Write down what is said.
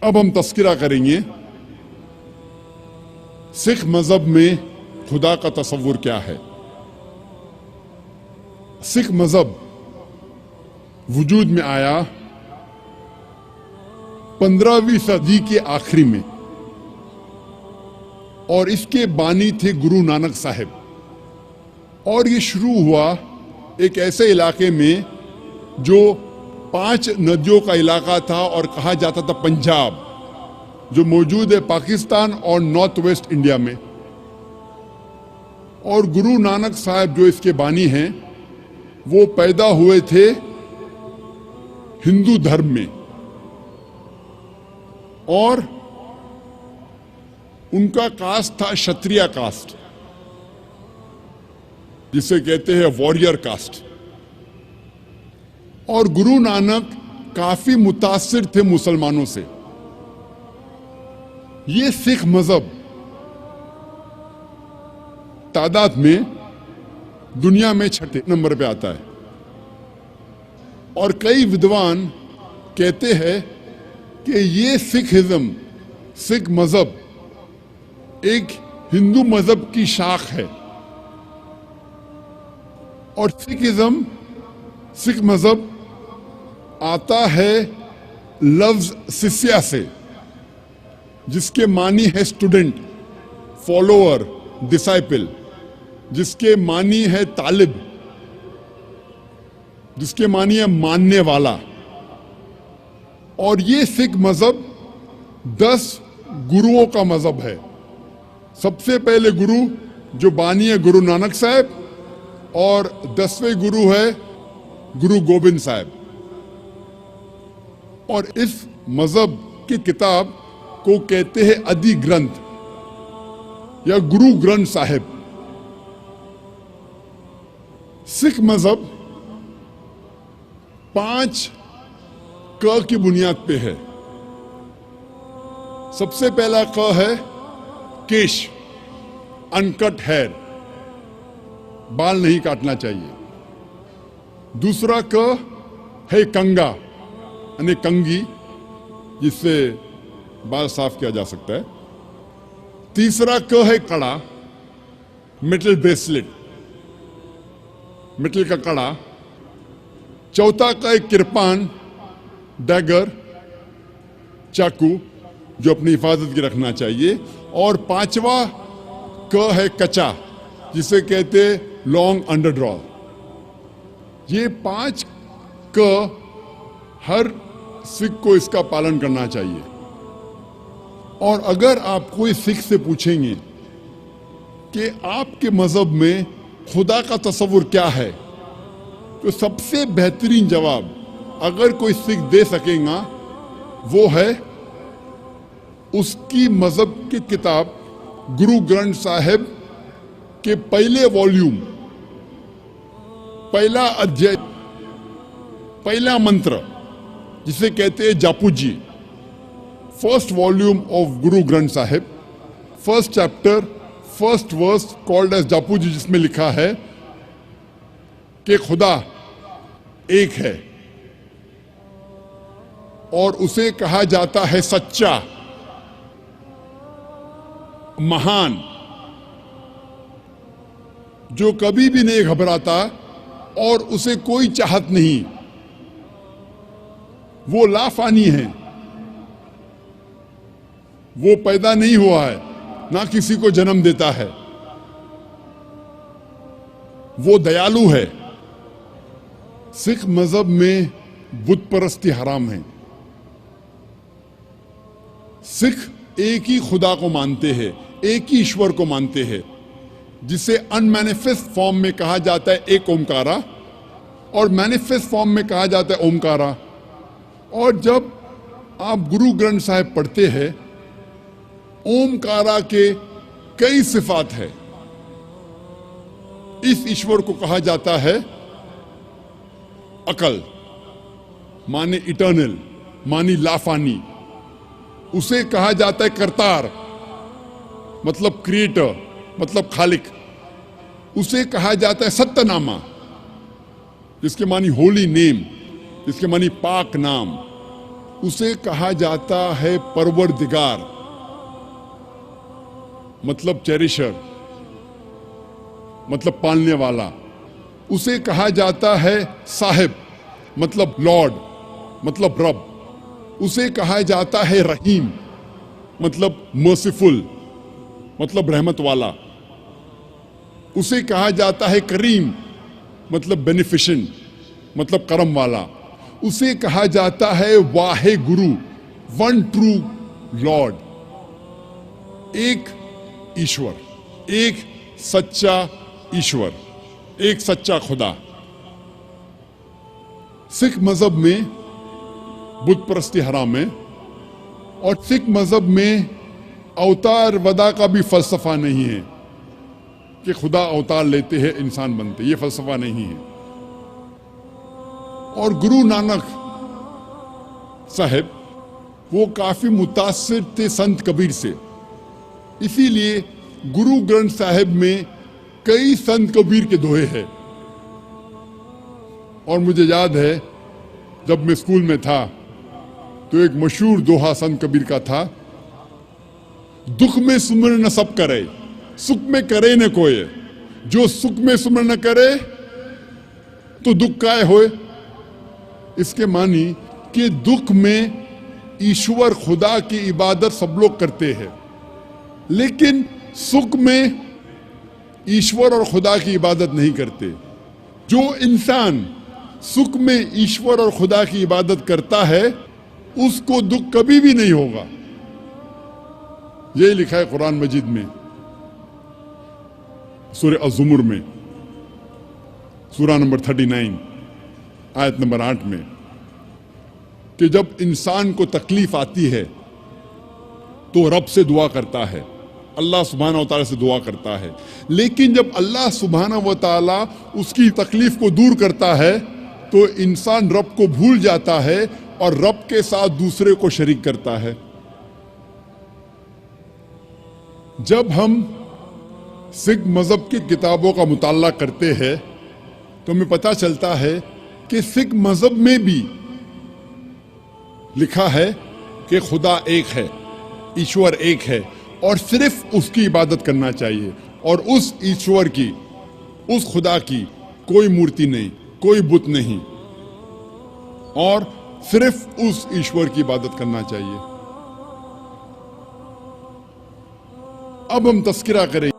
अब हम तस्करा करेंगे सिख मजहब में खुदा का तस्वुर क्या है। सिख मजहब वजूद में आया 15वीं सदी के आखिरी में और इसके बानी थे गुरु नानक साहिब। और ये शुरू हुआ एक ऐसे इलाके में जो 5 नदियों का इलाका था और कहा जाता था पंजाब, जो मौजूद है पाकिस्तान और नॉर्थ वेस्ट इंडिया में। और गुरु नानक साहब जो इसके बानी हैं वो पैदा हुए थे हिंदू धर्म में और उनका कास्ट था क्षत्रिय कास्ट, जिसे कहते हैं वॉरियर कास्ट। और गुरु नानक काफी मुतासिर थे मुसलमानों से। ये सिख मजहब तादाद में दुनिया में 6 नंबर पे आता है और कई विद्वान कहते हैं कि ये सिखिज्म, सिख मजहब एक हिंदू मजहब की शाख है। और सिखिज्म, सिख मजहब आता है लफ्ज शिष्या से, जिसके मानी है स्टूडेंट, फॉलोअर, डिसाइपल, जिसके मानी है तालिब, जिसके मानी है मानने वाला। और ये सिख मजहब 10 गुरुओं का मजहब है। सबसे पहले गुरु जो बानी है गुरु नानक साहब और 10वें गुरु है गुरु गोबिंद साहब। और इस मजहब की किताब को कहते हैं आदि ग्रंथ या गुरु ग्रंथ साहिब। सिख मजहब 5 क की बुनियाद पे है। सबसे पहला क है केश, अनकट हेयर, बाल नहीं काटना चाहिए। दूसरा क है कंगा यानी कंगी, जिससे बाल साफ किया जा सकता है। तीसरा क है कड़ा, मेटल ब्रेसलेट, मेटल का कड़ा। चौथा का है किरपान, डैगर, चाकू, जो अपनी हिफाजत की रखना चाहिए। और 5वां क है कचा, जिसे कहते लॉन्ग अंडरड्रॉ। ये 5 क हर सिख को इसका पालन करना चाहिए। और अगर आप कोई सिख से पूछेंगे कि आपके मजहब में खुदा का तस्वुर क्या है, तो सबसे बेहतरीन जवाब अगर कोई सिख दे सकेगा वो है उसकी मजहब की किताब गुरु ग्रंथ साहिब के पहले वॉल्यूम, पहला अध्याय, पहला मंत्र, जिसे कहते हैं Japu ji, first volume of Guru Granth Sahib, first chapter, first verse called as Japu ji, जिसमें लिखा है कि खुदा एक है और उसे कहा जाता है सच्चा, महान, जो कभी भी नहीं घबराता और उसे कोई चाहत नहीं। वो लाफानी है, वो पैदा नहीं हुआ है, ना किसी को जन्म देता है। वो दयालु है। सिख मजहब में बुत परस्ती हराम है। सिख एक ही खुदा को मानते हैं, एक ही ईश्वर को मानते हैं, जिसे अनमैनिफेस्ट फॉर्म में कहा जाता है एक ओमकारा और मैनिफेस्ट फॉर्म में कहा जाता है ओमकारा। और जब आप गुरु ग्रंथ साहिब पढ़ते हैं, ओमकारा के कई सिफात है। इस ईश्वर को कहा जाता है अकल, माने इटर्नल, मानी लाफानी। उसे कहा जाता है करतार, मतलब क्रिएटर, मतलब खालिक। उसे कहा जाता है उसे कहा जाता है परवरदिगार, मतलब चेरिशर, मतलब पालने वाला। उसे कहा जाता है साहिब, मतलब लॉर्ड, मतलब रब। उसे कहा जाता है रहीम, मतलब मर्सीफुल, मतलब रहमत वाला। उसे कहा जाता है करीम, मतलब बेनिफिशेंट, मतलब करम वाला। उसे कहा जाता है Wahe Guru, one true Lord, एक ईश्वर, एक सच्चा ईश्वर, एक सच्चा खुदा। सिख मजहब में बुत परस्ती हराम है, और सिख मजहब में अवतार वदा का भी फलसफा नहीं है कि खुदा अवतार लेते हैं इंसान बनते, ये फलसफा नहीं है। और गुरु नानक साहब वो काफी मुतासिर थे संत कबीर से, इसीलिए गुरु ग्रंथ साहिब में कई संत कबीर के दोहे हैं। और मुझे याद है जब मैं स्कूल में था तो एक मशहूर दोहा संत कबीर का था, दुख में सुमर न सब करे, सुख में करे न कोई। जो सुख में सुमर न करे तो दुख काय होए। इसके मानी कि दुख में ईश्वर खुदा की इबादत सब लोग करते हैं, लेकिन सुख में ईश्वर और खुदा की इबादत नहीं करते। जो इंसान सुख में ईश्वर और खुदा की इबादत करता है उसको दुख कभी भी नहीं होगा। यही लिखा है कुरान मजीद में, सूरह अज़्ज़ुमर में, सूरा नंबर 39 आयत नंबर 8 में, कि जब इंसान को तकलीफ आती है तो रब से दुआ करता है, अल्लाह सुब्हानहू व तआला से दुआ करता है। लेकिन जब अल्लाह सुब्हानहू व तआला उसकी तकलीफ को दूर करता है तो इंसान रब को भूल जाता है और रब के साथ दूसरे को शरीक करता है। जब हम सिख मजहब की किताबों का मुताला करते हैं तो हमें पता चलता है कि सिख मजहब में भी लिखा है कि खुदा एक है, ईश्वर एक है, और सिर्फ उसकी इबादत करना चाहिए। और उस ईश्वर की, उस खुदा की कोई मूर्ति नहीं, कोई बुत नहीं, और सिर्फ उस ईश्वर की इबादत करना चाहिए। अब हम तस्किरा करें